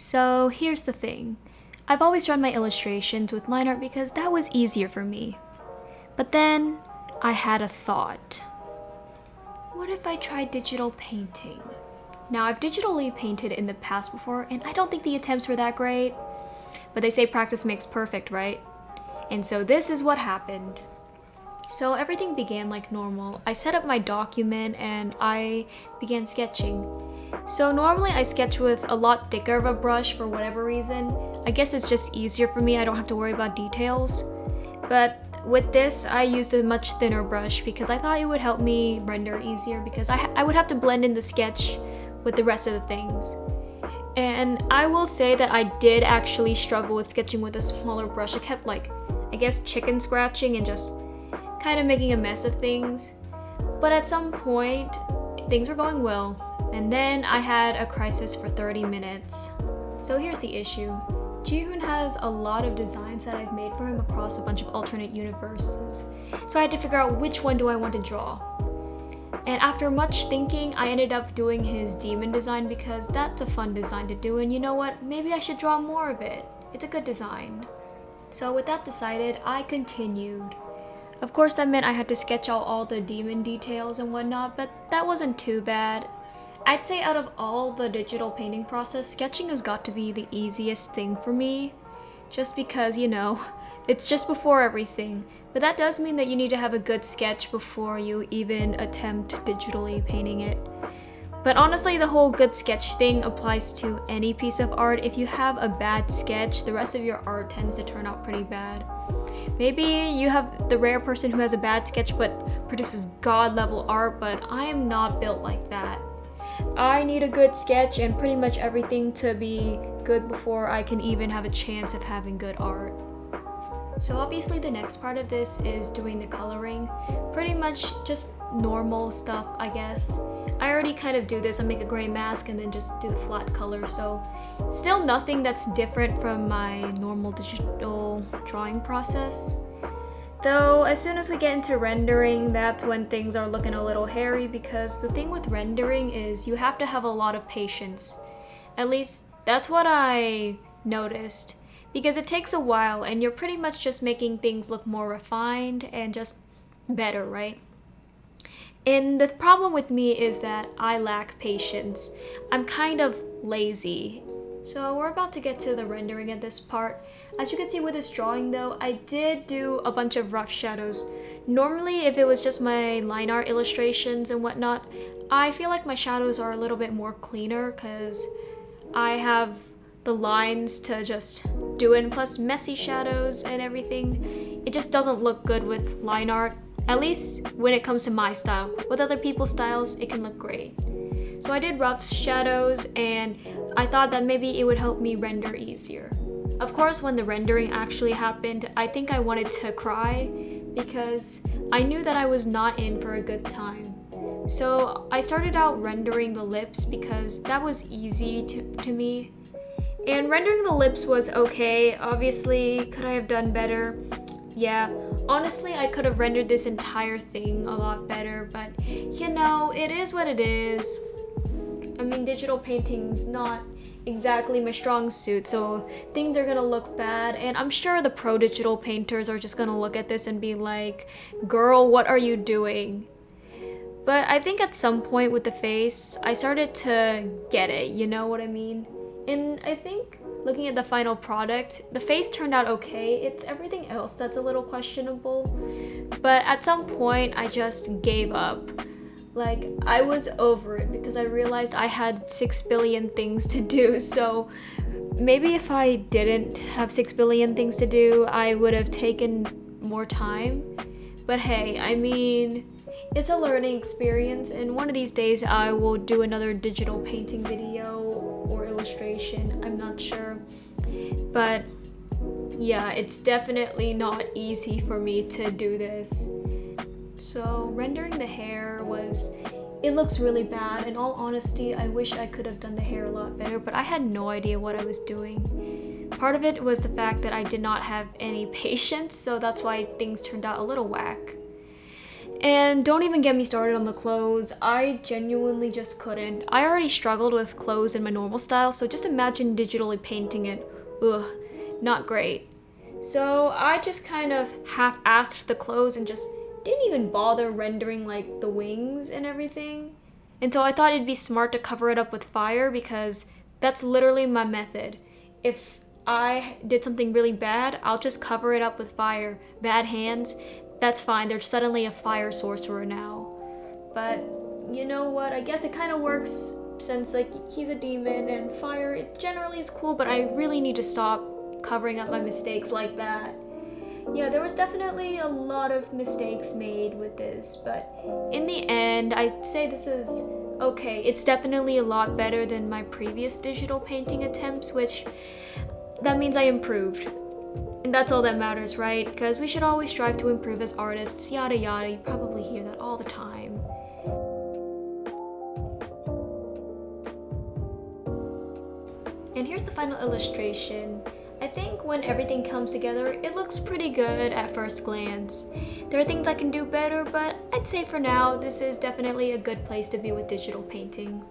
So here's the thing. I've always drawn my illustrations with line art because that was easier for me. But then I had a thought. What if I tried digital painting? Now, I've digitally painted in the past before, and I don't think the attempts were that great. But they say practice makes perfect, right? And so this is what happened. So everything began like normal. I set up my document and I began sketching. So normally I sketch with a lot thicker of a brush for whatever reason. I guess it's just easier for me, I don't have to worry about details. But with this, I used a much thinner brush because I thought it would help me render easier because I would have to blend in the sketch with the rest of the things. And I will say that I did actually struggle with sketching with a smaller brush. I kept I guess chicken scratching and just kind of making a mess of things. But at some point, things were going well. And then I had a crisis for 30 minutes. So here's the issue. Jihoon has a lot of designs that I've made for him across a bunch of alternate universes. So I had to figure out which one do I want to draw. And after much thinking, I ended up doing his demon design because that's a fun design to do, and you know what? Maybe I should draw more of it. It's a good design. So with that decided, I continued. Of course, that meant I had to sketch out all the demon details and whatnot, but that wasn't too bad. I'd say out of all the digital painting process, sketching has got to be the easiest thing for me. Just because, it's just before everything. But that does mean that you need to have a good sketch before you even attempt digitally painting it. But honestly, the whole good sketch thing applies to any piece of art. If you have a bad sketch, the rest of your art tends to turn out pretty bad. Maybe you have the rare person who has a bad sketch but produces god-level art, but I am not built like that. I need a good sketch and pretty much everything to be good before I can even have a chance of having good art. So obviously the next part of this is doing the coloring. Pretty much just normal stuff, I guess. I already kind of do this. I make a gray mask and then just do the flat color. So still nothing that's different from my normal digital drawing process. Though as soon as we get into rendering, that's when things are looking a little hairy because the thing with rendering is you have to have a lot of patience. At least that's what I noticed. Because it takes a while and you're pretty much just making things look more refined and just better, right? And the problem with me is that I lack patience. I'm kind of lazy. So we're about to get to the rendering at this part. As you can see with this drawing though, I did do a bunch of rough shadows. Normally, if it was just my line art illustrations and whatnot, I feel like my shadows are a little bit more cleaner because I have the lines to just do it, and plus messy shadows and everything. It just doesn't look good with line art, at least when it comes to my style. With other people's styles, it can look great. So I did rough shadows and I thought that maybe it would help me render easier. Of course, when the rendering actually happened, I think I wanted to cry because I knew that I was not in for a good time. So I started out rendering the lips because that was easy to me. And rendering the lips was okay. Obviously, could I have done better? Yeah. Honestly, I could have rendered this entire thing a lot better, but it is what it is. I mean, digital painting's not exactly my strong suit, so things are gonna look bad, and I'm sure the pro digital painters are just gonna look at this and be like, girl, what are you doing? But I think at some point with the face, I started to get it, you know what I mean? And I think looking at the final product, the face turned out okay. It's everything else that's a little questionable. But at some point, I just gave up. I was over it because I realized I had 6 billion things to do. So maybe if I didn't have 6 billion things to do, I would have taken more time. But hey, I mean, it's a learning experience, and one of these days I will do another digital painting video or illustration, I'm not sure. But yeah, it's definitely not easy for me to do this. So rendering the hair it looks really bad. In all honesty, I wish I could have done the hair a lot better, but I had no idea what I was doing. Part of it was the fact that I did not have any patience, so that's why things turned out a little whack. And don't even get me started on the clothes. I genuinely just couldn't. I already struggled with clothes in my normal style, so just imagine digitally painting it. Ugh, not great. So I just kind of half-assed the clothes and just didn't even bother rendering like the wings and everything. And so I thought it'd be smart to cover it up with fire because that's literally my method. If I did something really bad, I'll just cover it up with fire. Bad hands, that's fine. There's suddenly a fire sorcerer now. But you know what? I guess it kind of works since like he's a demon and fire it generally is cool, but I really need to stop covering up my mistakes like that. Yeah, there was definitely a lot of mistakes made with this, but in the end, I'd say this is okay. It's definitely a lot better than my previous digital painting attempts, which that means I improved. And that's all that matters, right? Because we should always strive to improve as artists, yada yada. You probably hear that all the time. And here's the final illustration. I think when everything comes together, it looks pretty good at first glance. There are things I can do better, but I'd say for now, this is definitely a good place to be with digital painting.